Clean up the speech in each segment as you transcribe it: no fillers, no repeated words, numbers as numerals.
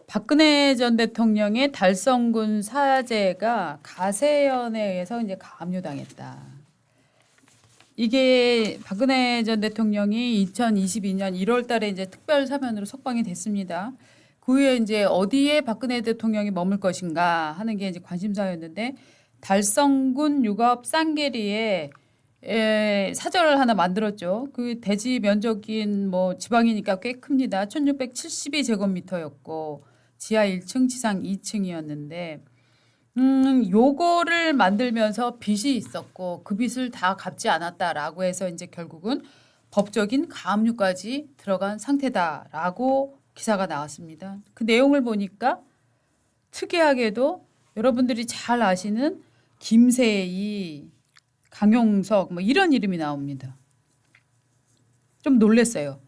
박근혜 전 대통령의 달성군 사제가 가세연에 의해서 이제 가압류당했다. 이게 박근혜 전 대통령이 2022년 1월 달에 이제 특별 사면으로 석방이 됐습니다. 그 후에 이제 어디에 박근혜 대통령이 머물 것인가 하는 게 이제 관심사였는데 달성군 유갑 쌍계리에 사절을 하나 만들었죠. 그 대지 면적인 뭐 지방이니까 꽤 큽니다. 1672제곱미터였고 지하 1층, 지상 2층이었는데 요거를 만들면서 빚이 있었고 그 빚을 다 갚지 않았다라고 해서 이제 결국은 법적인 가압류까지 들어간 상태다라고 기사가 나왔습니다. 그 내용을 보니까 특이하게도 여러분들이 잘 아시는 김세희, 강용석 뭐 이런 이름이 나옵니다. 좀 놀랐어요.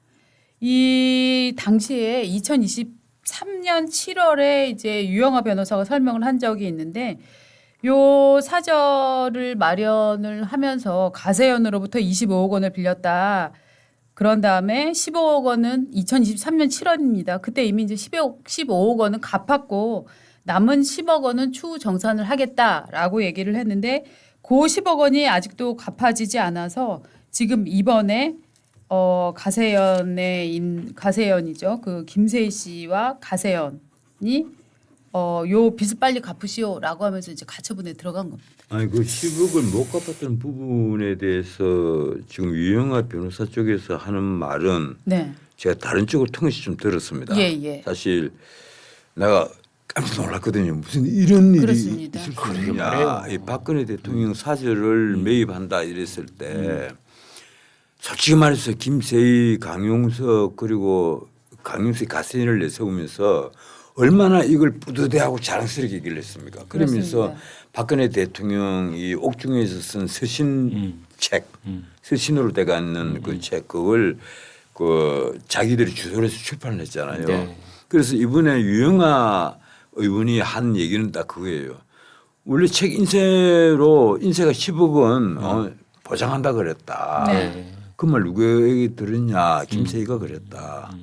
이 당시에 2023년 7월에 이제 유영하 변호사가 설명을 한 적이 있는데 요 사절을 마련을 하면서 가세연으로부터 25억 원을 빌렸다. 그런 다음에 15억 원은 2023년 7월입니다. 그때 이미 이제 15억 원은 갚았고 남은 10억 원은 추후 정산을 하겠다라고 얘기를 했는데 그 10억 원이 아직도 갚아지지 않아서 지금 이번에 가세연이죠. 그 김세희 씨와 가세연이 요 빚을 빨리 갚으시오라고 하면서 이제 가처분에 들어간 겁니다. 아니 그 10억을 못 갚았던 부분에 대해서 지금 유영하 변호사 쪽에서 하는 말은 네. 제가 다른 쪽을 통해서 좀 들었습니다. 예. 사실 내가 깜짝 놀랐거든요. 무슨 이런 일이 그렇습니다. 있을 수 있냐. 이 박근혜 대통령 사절을 매입한다 이랬을 때 솔직히 말해서 김세희, 강용석 그리고 강용석이 가세연을 내세우면서 얼마나 이걸 뿌듯해하고 자랑스럽게 얘기를 했습니까? 그러면서 그렇습니다. 박근혜 대통령이 옥중에서 쓴 서신 책, 서신으로 돼가 있는 그 책 그걸 그 자기들이 주소를 해서 출판을 했잖아요. 네. 그래서 이번에 유영하 의원이 한 얘기는 딱 그거예요. 원래 책 인쇄가 10억 원 보장한다 그랬다. 네. 그 말 누구에게 들었냐? 김세희가 그랬다.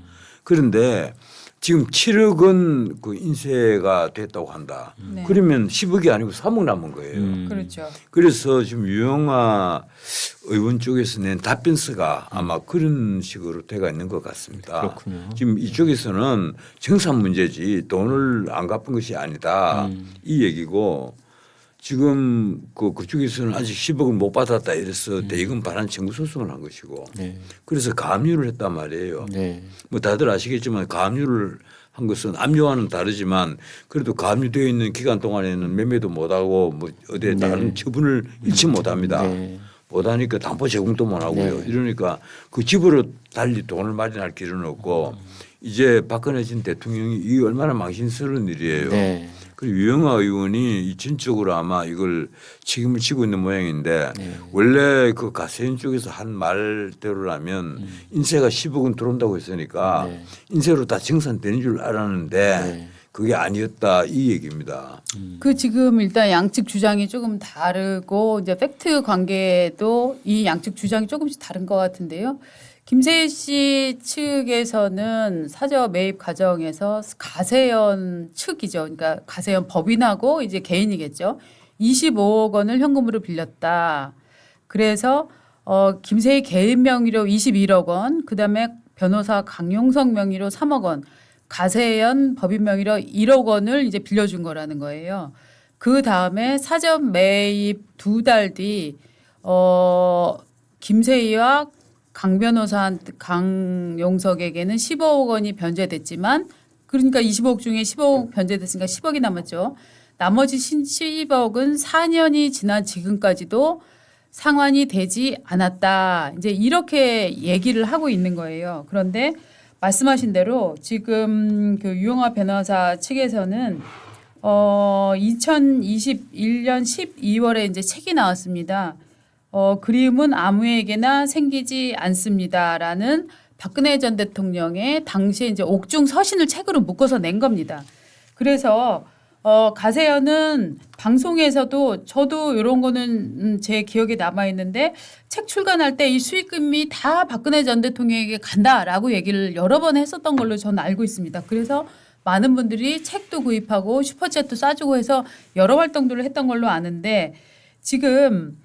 그런데 지금 7억 원 그 인쇄가 됐다고 한다. 네. 그러면 10억이 아니고 3억 남은 거예요. 그렇죠. 그래서 지금 유영하 의원 쪽에서 낸 답변서가 아마 그런 식으로 돼가 있는 것 같습니다. 그렇군요. 지금 이쪽에서는 정산 문제지 돈을 안 갚은 것이 아니다. 이 얘기고 지금 그쪽에서는 아직 10억을 못 받았다 이래서 대의금 반환 청구 소송을 한 것이고 네. 그래서 가압류를 했단 말이에요. 네. 뭐 다들 아시겠지만 가압류를 한 것은 압류와는 다르지만 그래도 가압류되어 있는 기간 동안에는 매매도 못하고 뭐 어디에 다른 처분을 일치 못합니다. 네. 못하니까 담보 제공도 못하고요. 네. 이러니까 그 집으로 달리 돈을 마련할 길은 없고 이제 박근혜 전 대통령이 이 얼마나 망신스러운 일이에요. 네. 그리고 유영하 의원이 전적으로 아마 이걸 책임을 지고 있는 모양인데 네. 원래 그 가세인 쪽에서 한 말대로라면 인세가 10억 원 들어온다고 했으니까 네. 인세로 다 정산되는 줄 알았는데 네. 그게 아니었다 이 얘기입니다. 그 지금 일단 양측 주장이 조금 다르고 이제 팩트 관계도 이 양측 주장이 조금씩 다른 것 같은데요. 김세희 씨 측에서는 사저 매입 과정에서 가세연 측이죠. 그러니까 가세연 법인하고 이제 개인이겠죠. 25억 원을 현금으로 빌렸다. 그래서 김세희 개인 명의로 21억 원, 그다음에 변호사 강용석 명의로 3억 원, 가세연 법인 명의로 1억 원을 이제 빌려준 거라는 거예요. 그 다음에 사전 매입 2달 뒤 김세희와 강 변호사한테 강용석에게는 15억 원이 변제됐지만 그러니까 25억 중에 15억 변제됐으니까 10억이 남았죠. 나머지 10억은 4년이 지난 지금까지도 상환이 되지 않았다. 이제 이렇게 얘기를 하고 있는 거예요. 그런데 말씀하신 대로 지금 그 유영하 변호사 측에서는 2021년 12월에 이제 책이 나왔습니다. 그림은 아무에게나 생기지 않습니다라는 박근혜 전 대통령의 당시에 이제 옥중 서신을 책으로 묶어서 낸 겁니다. 그래서 가세연은 방송에서도 저도 이런 거는 제 기억에 남아 있는데 책 출간할 때 이 수익금이 다 박근혜 전 대통령에게 간다라고 얘기를 여러 번 했었던 걸로 저는 알고 있습니다. 그래서 많은 분들이 책도 구입하고 슈퍼챗도 쏴주고 해서 여러 활동들을 했던 걸로 아는데 지금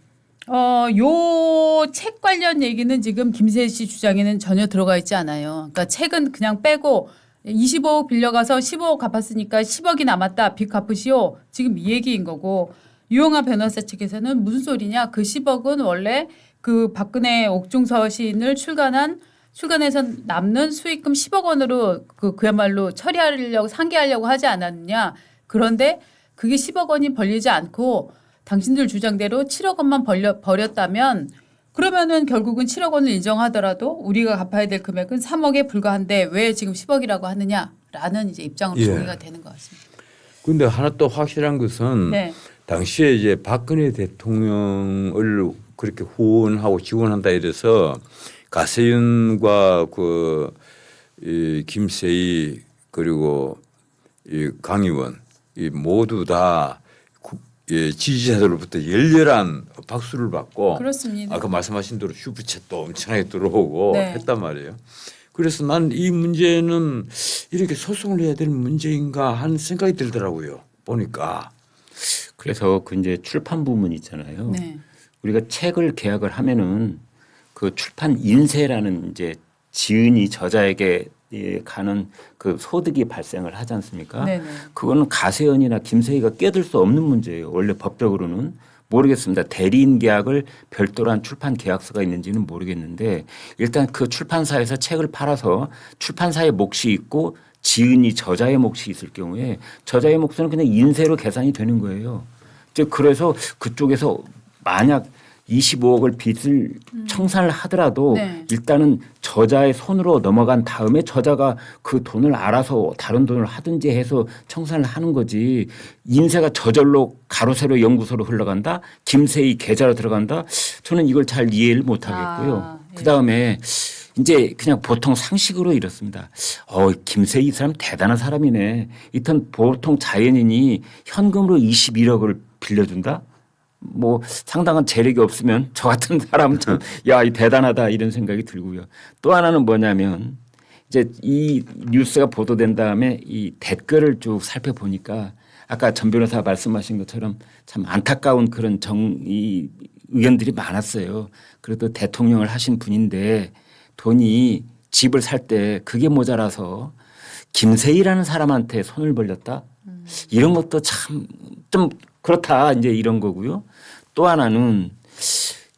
요 책 관련 얘기는 지금 김세희 씨 주장에는 전혀 들어가 있지 않아요. 그러니까 책은 그냥 빼고 25억 빌려가서 15억 갚았으니까 10억이 남았다. 빚 갚으시오. 지금 이 얘기인 거고 유영아 변호사 측에서는 무슨 소리냐. 그 10억은 원래 그 박근혜 옥중서 시인을 출간해서 남는 수익금 10억 원으로 그야말로 처리하려고 상기하려고 하지 않았느냐. 그런데 그게 10억 원이 벌리지 않고 당신들 주장대로 7억 원만 버렸다면 그러면은 결국은 7억 원을 인정하더라도 우리가 갚아야 될 금액은 3억에 불과한데 왜 지금 10억이라고 하느냐라는 이제 입장으로 정리가 되는 것 같습니다. 그런데 하나 또 확실한 것은 네. 당시에 이제 박근혜 대통령을 그렇게 후원하고 지원한다 이래서 가세윤과 이 김세희 그리고 이 강의원 이 모두 다 지지자들로부터 열렬한 박수를 받고 그렇습니다. 아까 말씀하신 대로 슈퍼챗도 엄청나게 들어오고 네. 했단 말이에요. 그래서 난 이 문제는 이렇게 소송을 해야 될 문제인가 하는 생각이 들더라고요. 보니까. 그래서 그 이제 출판 부문 있잖아요. 네. 우리가 책을 계약을 하면은 그 출판 인세라는 이제 지은이 저자에게 가는 그 소득이 발생을 하지 않습니까? 네네. 그거는 가세연이나 김세희가 껴들 수 없는 문제예요. 원래 법적으로는 모르겠습니다. 대리인 계약을 별도로 한 출판 계약서가 있는지는 모르겠는데 일단 그 출판사에서 책을 팔아서 출판사의 몫이 있고 지은이 저자의 몫이 있을 경우에 저자의 몫은 그냥 인세로 계산이 되는 거예요. 그래서 그쪽에서 만약 25억을 빚을 청산을 하더라도 네. 일단은 저자의 손으로 넘어간 다음에 저자가 그 돈을 알아서 다른 돈을 하든지 해서 청산을 하는 거지. 인세가 저절로 가로세로 연구소로 흘러간다. 김세희 계좌로 들어간다. 저는 이걸 잘 이해를 못 하겠고요. 예. 그다음에 이제 그냥 보통 상식으로 이렇습니다. 김세희 이 사람 대단한 사람이네. 이턴 보통 자연인이 현금으로 21억을 빌려준다? 뭐 상당한 재력이 없으면 저 같은 사람은 참 야, 이 대단하다 이런 생각이 들고요. 또 하나는 뭐냐면 이제 이 뉴스가 보도된 다음에 이 댓글을 쭉 살펴보니까 아까 전 변호사 말씀하신 것처럼 참 안타까운 그런 이 의견들이 많았어요. 그래도 대통령을 하신 분인데 돈이 집을 살 때 그게 모자라서 김세희라는 사람한테 손을 벌렸다. 이런 것도 참 좀 그렇다 이제 이런 거고요. 또 하나는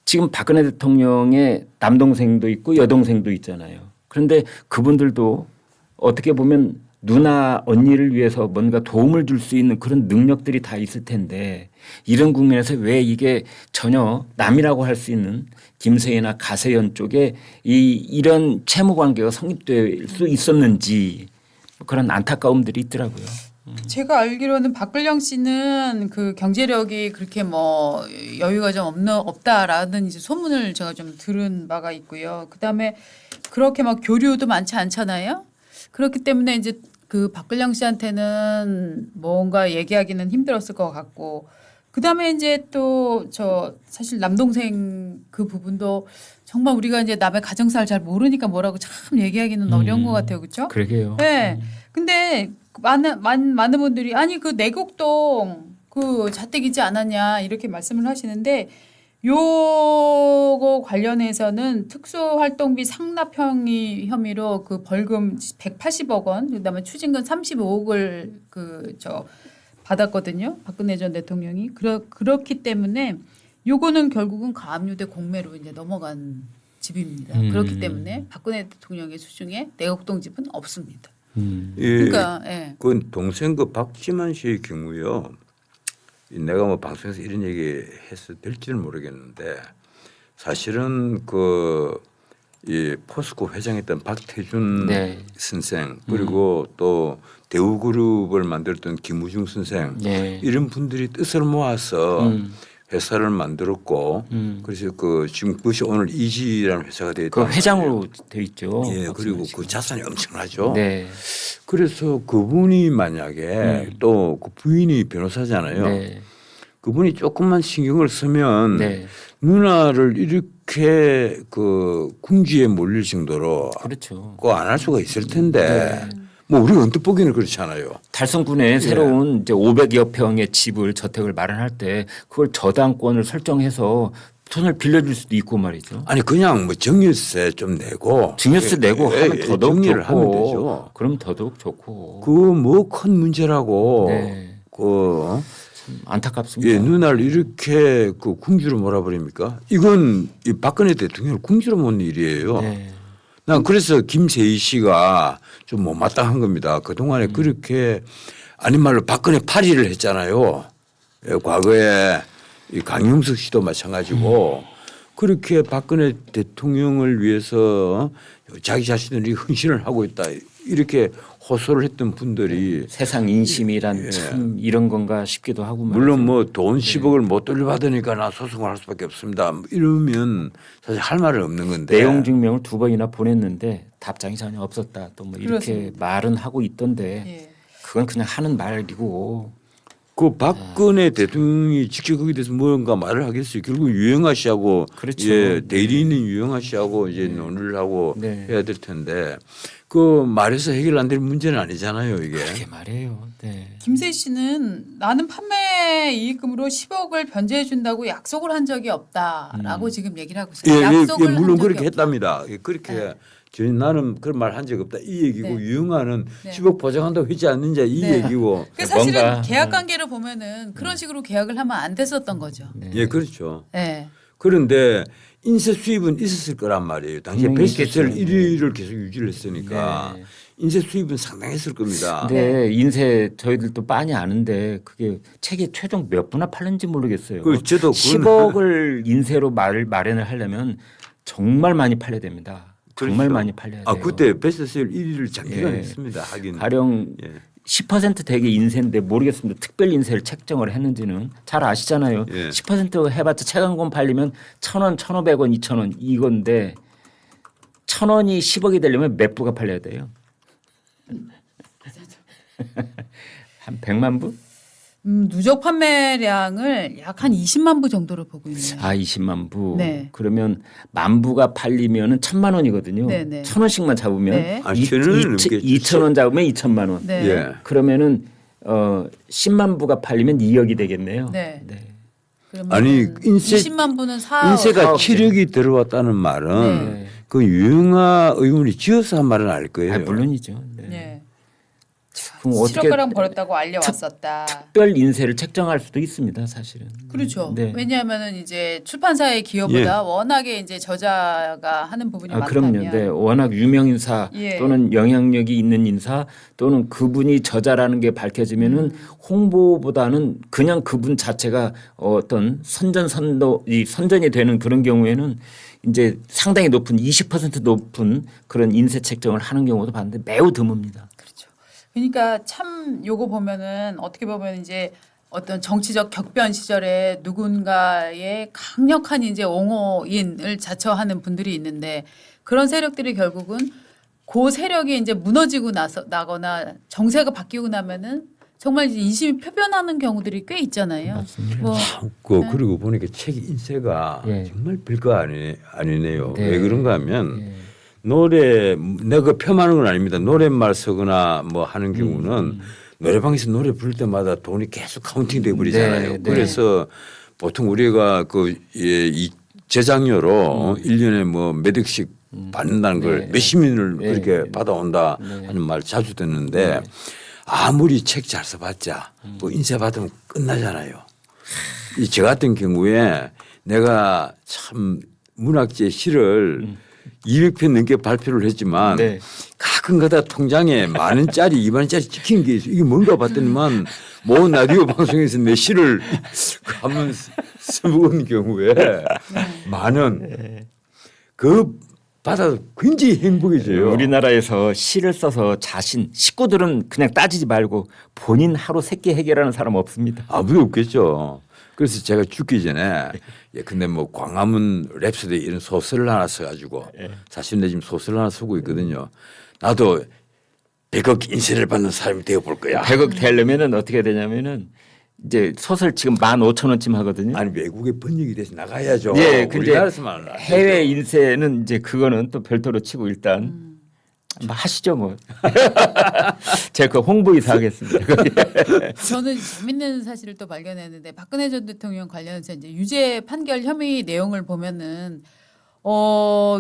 지금 박근혜 대통령의 남동생도 있고 여동생도 있잖아요. 그런데 그분들도 어떻게 보면 누나 언니를 위해서 뭔가 도움을 줄 수 있는 그런 능력들이 다 있을 텐데 이런 국면에서 왜 이게 전혀 남이라고 할 수 있는 김세희나 가세연 쪽에 이런 채무 관계가 성립될 수 있었는지 그런 안타까움들이 있더라고요. 제가 알기로는 박근령 씨는 그 경제력이 그렇게 뭐 여유가 좀 없다라는 이제 소문을 제가 좀 들은 바가 있고요. 그다음에 그렇게 막 교류도 많지 않잖아요. 그렇기 때문에 이제 그 박근령 씨한테는 뭔가 얘기하기는 힘들었을 것 같고 그다음에 이제 또 저 사실 남동생 그 부분도 정말 우리가 이제 남의 가정사를 잘 모르니까 뭐라고 참 얘기하기는 어려운 것 같아요. 그렇죠? 그러게요. 네. 근데 많은 분들이 아니 그 내곡동 그 자택이지 않았냐 이렇게 말씀을 하시는데 요거 관련해서는 특수활동비 상납 혐의로 그 벌금 180억 원 그다음에 추징금 35억을 받았거든요. 박근혜 전 대통령이 그렇기 때문에 요거는 결국은 가압류대 공매로 이제 넘어간 집입니다. 그렇기 때문에 박근혜 대통령의 수중에 내곡동 집은 없습니다. 그러니까 그 동생 그 박지만 씨의 경우요. 내가 뭐 방송에서 이런 얘기해서 될지는 모르겠는데 사실은 이 포스코 회장했던 박태준 네. 선생 그리고 또 대우그룹을 만들었던 김우중 선생 네. 이런 분들이 뜻을 모아서 회사를 만들었고 그래서 지금 그것이 오늘 이지라는 회사가 되어 그 회장으로 돼 있죠. 예, 그리고 그 자산이 엄청나죠. 네. 그래서 그분이 만약에 또 그 부인이 변호사잖아요. 네. 그분이 조금만 신경을 쓰면 네. 누나를 이렇게 궁지에 몰릴 정도로 그렇죠. 안 할 수가 있을 텐데 네. 뭐 우리가 언뜻 보기는 그렇잖아요. 달성군에 새로운 이제 500여 평의 집을 저택을 마련할 때 그걸 저당권을 설정해서 돈을 빌려줄 수도 있고 말이죠. 아니 그냥 뭐 증여세 좀 내고 증여세 내고 하면 더더욱 정리를 좋고. 하면 되죠. 그럼 더더욱 좋고. 그 뭐 큰 문제라고 네. 그 안타깝습니다. 예, 누나를 이렇게 그 궁지로 몰아버립니까? 이건 이 박근혜 대통령을 궁지로 모는 일이에요. 네. 난 그래서 김세희 씨가 좀 못마땅한 겁니다. 그동안에 그렇게 아닌 말로 박근혜 파리를 했잖아요. 예, 과거에 이 강용석 씨도 마찬가지고 그렇게 박근혜 대통령을 위해서 자기 자신들이 헌신을 하고 있다. 이렇게 호소를 했던 분들이 세상 인심이란 예. 참 이런 건가 싶기도 하고 말이죠. 물론 뭐 돈 10억을 못 돌려받으니까 나 소송을 할 수밖에 없습니다. 뭐 이러면 사실 할 말은 없는 건데. 내용 증명을 2번이나 보냈는데 답장이 전혀 없었다. 또 뭐 이렇게 그렇습니다. 말은 하고 있던데 예. 그건 그냥 하는 말이고. 그 박근혜 대통령이 직접 거기에 대해서 뭔가 말을 하겠어요. 결국 유영아 씨하고 그렇죠. 예, 대리인인 유영아 씨하고 이제 논의를 하고 네. 해야 될 텐데 그 말해서 해결 안 될 문제는 아니잖아요. 이게. 그렇게 말해요. 네. 김세희 씨는 나는 판매 이익금으로 10억을 변제해 준다고 약속을 한 적이 없다라고 지금 얘기를 하고 있어요. 예, 예, 약속을 예, 물론 한 적이 그렇게 없다. 했답니다. 예, 그렇게 네. 나는 그런 말 한 적 없다 이 얘기고 네. 유영아는 네. 10억 보장한다고 했지 않느냐 이 네. 얘기고. 그 사실은 뭔가, 계약 관계를 보면은 그런 식으로 계약을 하면 안 됐었던 거죠. 네. 예, 그렇죠. 네. 그런데 인세 수입은 있었을 거란 말이에요. 당시에 분명히 베스트셀러 있겠죠. 1위를 계속 유지를 했으니까 네. 인세 수입은 상당했을 겁니다. 근데 인쇄 저희들도 빤히 아는데 그게 책이 최종 몇 부나 팔는지 모르겠어요. 그 저도 10억을 인쇄로 마련을 하려면 정말 많이 팔려야 됩니다. 정말 그렇죠. 많이 팔려야 돼요. 아 그때 베스트셀러 1위를 장기간 예. 했습니다. 하긴. 가령 예. 10% 대개 인쇄인데 모르겠습니다. 특별 인쇄를 책정을 했는지는 잘 아시잖아요. 예. 10% 해봤자 책 한 권 팔리면 1,000원, 1,500원, 2,000원 이건데 1,000원이 10억이 되려면 몇 부가 팔려야 돼요? 한 100만 부? 누적 판매량을 약 한 20만 부 정도를 보고 있네요. 아, 20만 부. 네. 그러면 만 부가 팔리면은 1,000만 원이거든요. 네, 네. 1,000원씩만 잡으면 네. 아, 1,000원은 넘겠죠. 2,000원 잡으면 2,000만 원. 네. 예. 그러면은 10만 부가 팔리면 2억이 되겠네요. 네. 네. 그러면 아니, 인쇄- 20만 부는 4억. 인세가 사억 7억이 들어왔다는 말은 네. 그 유영아 의원이 지어서 한 말은 알 거예요. 아, 물론이죠. 네. 네. 그럼 어떻게 7억가량 벌었다고 알려왔었다. 특별 인쇄를 책정할 수도 있습니다, 사실은. 그렇죠. 네. 왜냐하면은 이제 출판사의 기여보다 워낙에 이제 저자가 하는 부분이 아, 많다면. 그럼요. 네. 워낙 유명 인사 예. 또는 영향력이 있는 인사 또는 그분이 저자라는 게 밝혀지면은 홍보보다는 그냥 그분 자체가 어떤 이 선전이 되는 그런 경우에는 이제 상당히 높은 20% 높은 그런 인쇄 책정을 하는 경우도 봤는데 매우 드뭅니다. 그렇죠. 그러니까 참 요거 보면은 어떻게 보면 이제 어떤 정치적 격변 시절에 누군가의 강력한 이제 옹호인을 자처하는 분들이 있는데 그런 세력들이 결국은 그 세력이 이제 무너지고 나거나 정세가 바뀌고 나면은 정말 이제 인심이 표변하는 경우들이 꽤 있잖아요. 맞습니다. 뭐 그리고 보니까 책 인쇄가 예. 정말 별거 아니네요. 네. 왜 그런가 하면 예. 노래 내가 폄하하는 건 아닙니다. 노랫말 쓰거나 뭐 하는 경우는 노래방에서 노래 부를 때마다 돈이 계속 카운팅 돼 버리잖아요. 네, 네. 그래서 보통 우리가 이 제작료로 1년에 뭐 몇 억씩 받는다는 걸 네. 몇십년을 네. 그렇게 받아온다 네. 하는 말 자주 듣는데 아무리 책 잘 써봤자 뭐 인쇄 받으면 끝나잖아요. 이 저 같은 경우에 내가 참 문학재 시를 200편 넘게 발표를 했지만 네. 가끔가다 통장에 10,000원짜리 20,000원짜리 찍힌 게 있어. 이게 뭔가 봤더니만 모 라디오 방송에서 내 시를 한번 써본 경우에 10,000원 그 받아서 굉장히 행복해져요. 우리나라에서 시를 써서 식구들은 그냥 따지지 말고 본인 하루 세끼 해결하는 사람 없습니다. 아무도 없겠죠. 그래서 제가 죽기 전에 근데 뭐 광화문 랩소디 이런 소설을 하나 써가지고 사실 내 지금 소설을 하나 쓰고 있거든요. 나도 100억 인쇄를 받는 사람이 되어볼 거야. 100억 되려면은 어떻게 되냐면은 이제 소설 지금 15,000원쯤 하거든요. 아니 외국에 번역이 돼서 나가야죠. 예, 근데 우리나라에서만 안 해외 되죠. 인쇄는 이제 그거는 또 별도로 치고 일단 뭐 하시죠 뭐. 제가 그 홍보이사 하겠습니다. 저는 재밌는 사실을 또 발견했는데 박근혜 전 대통령 관련해서 이제 유죄 판결 혐의 내용을 보면은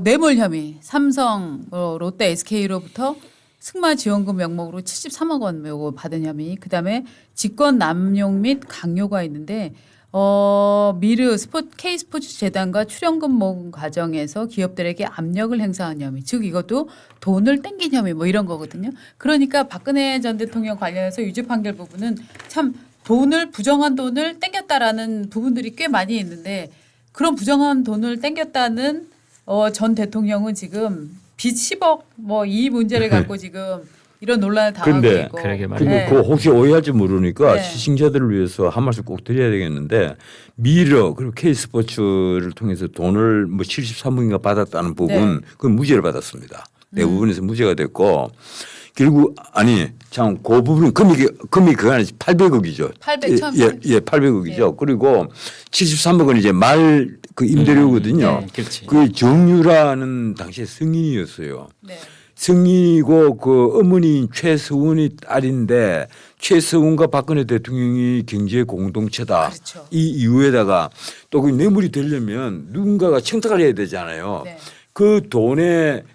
뇌물 혐의, 삼성, 롯데, SK로부터 승마 지원금 명목으로 73억 원 요거 받은 혐의, 그다음에 직권 남용 및 강요가 있는데 미르 K스포츠 재단과 출연금 모금 과정에서 기업들에게 압력을 행사한 혐의, 즉 이것도 돈을 땡긴 혐의 뭐 이런 거거든요. 그러니까 박근혜 전 대통령 관련해서 유죄 판결 부분은 참 부정한 돈을 땡겼다라는 부분들이 꽤 많이 있는데 그런 부정한 돈을 땡겼다는 전 대통령은 지금 빚 10억 뭐 이 문제를 갖고 지금 이런 논란을 당하고 근데 있고. 그러게 말이에요. 근데 네. 그 혹시 오해할지 모르니까 네. 시청자들을 위해서 한 말씀 꼭 드려야 되겠는데 미러 그리고 K스포츠를 통해서 돈을 뭐 73억인가 받았다는 부분 네. 그건 무죄를 받았습니다. 대부분에서 무죄가 됐고 결국 참 그 부분은 금이 그 안에 800억이죠. 800, 예, 800억이죠. 그리고 73억은 이제 말 그 임대료거든요. 네, 그렇지. 그 정유라는 당시에 승인이었어요. 네. 승인이고 그 어머니인 최서운이 딸인데 최서운과 박근혜 대통령이 경제 공동체다. 그렇죠. 이 이유에다가 또 그 뇌물이 되려면 누군가가 청탁을 해야 되잖아요. 네. 그 돈을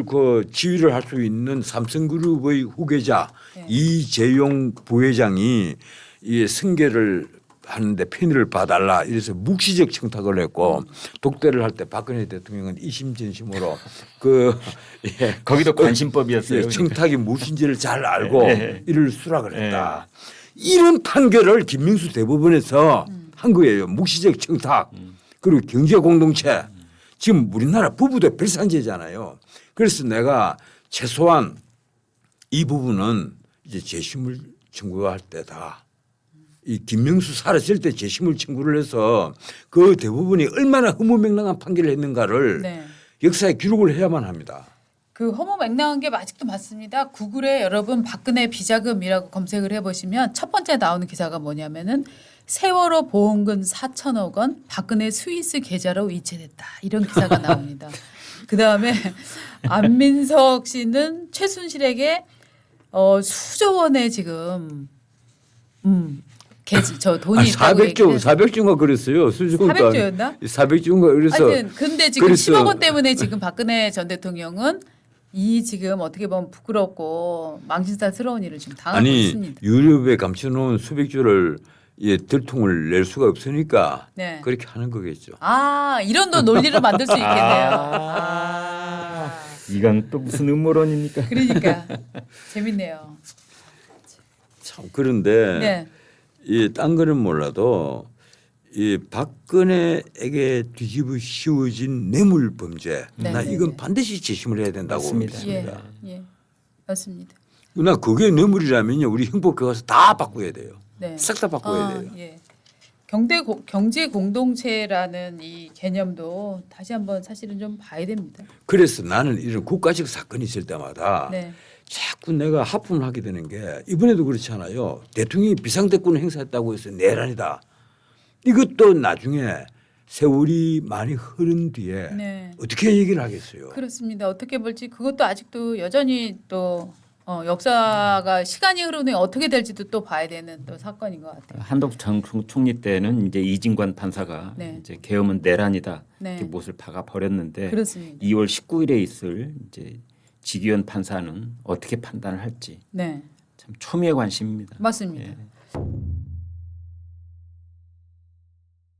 그 지휘를 할 수 있는 삼성그룹의 후계자 네. 이재용 부회장이 이 승계를 하는데 편의를 봐달라 이래서 묵시적 청탁을 했고 독대를 할 때 박근혜 대통령은 이심전심으로 예, 거기도 관심법이었어요. 예, 청탁이 무엇인지를 잘 알고 네. 이를 수락을 했다. 이런 판결을 김명수 대법원에서 한 거예요. 묵시적 청탁 그리고 경제 공동체. 지금 우리나라 부부도 별산제잖아요. 그래서 내가 최소한 이 부분은 이제 재심을 청구할 때다. 이 김명수 살았을 때 재심을 청구를 해서 그 대법원이 얼마나 허무맹랑한 판결을 했는가를 네. 역사에 기록을 해야만 합니다. 그 허무맹랑한 게 아직도 맞습니다. 구글에 여러분 박근혜 비자금이라고 검색을 해보시면 첫 번째 나오는 기사가 뭐냐면은 세월호 보험금 4천억 원 박근혜 스위스 계좌로 이체됐다 이런 기사가 나옵니다. 그 다음에 안민석 씨는 최순실에게 수조 원의 지금 저 돈이 있다고 400조인가 그랬어요. 수조가 400조였나? 400조인가 그래서 하여튼 근데 지금 그래서 10억 원 때문에 지금 박근혜 전 대통령은 이 지금 어떻게 보면 부끄럽고 망신살스러운 일을 지금 당하고 있습니다. 유럽에 감춰놓은 수백조를 들통을 낼 수가 없으니까 네. 그렇게 하는 거겠죠. 아 이런 또 논리를 만들 수 있겠네요. 이건 또 무슨 음모론입니까? 그러니까 재밌네요. 참 그런데 네. 이 딴 거는 몰라도 이 박근혜에게 뒤집어 씌워진 뇌물 범죄, 네, 나 네, 이건 네. 반드시 재심을 해야 된다고 맞습니다. 믿습니다. 예, 맞습니다. 나 그게 뇌물이라면요, 우리 형법에 가서 다 바꿔야 돼요. 네. 싹 다 바꿔야 돼요. 예. 경제 공동체라는 이 개념도 다시 한번 사실은 좀 봐야 됩니다. 그래서 나는 이런 국가적 사건이 있을 때마다 네. 자꾸 내가 하품을 하게 되는 게 이번에도 그렇잖아요. 대통령이 비상대권을 행사했다고 해서 내란이다. 이것도 나중에 세월이 많이 흐른 뒤에 네. 어떻게 얘기를 하겠어요. 그렇습니다. 어떻게 볼지 그것도 아직도 여전히 또 역사가 시간이 흐르는 어떻게 될지도 또 봐야 되는 또 사건인 것 같아요. 한덕수 전 총리 때는 이제 이진관 판사가 네. 이제 계엄은 내란이다 네. 이렇게 못을 박아 버렸는데 그렇습니다. 2월 19일에 있을 이제 지기현 판사는 어떻게 판단을 할지 네, 참 초미의 관심입니다. 맞습니다. 예.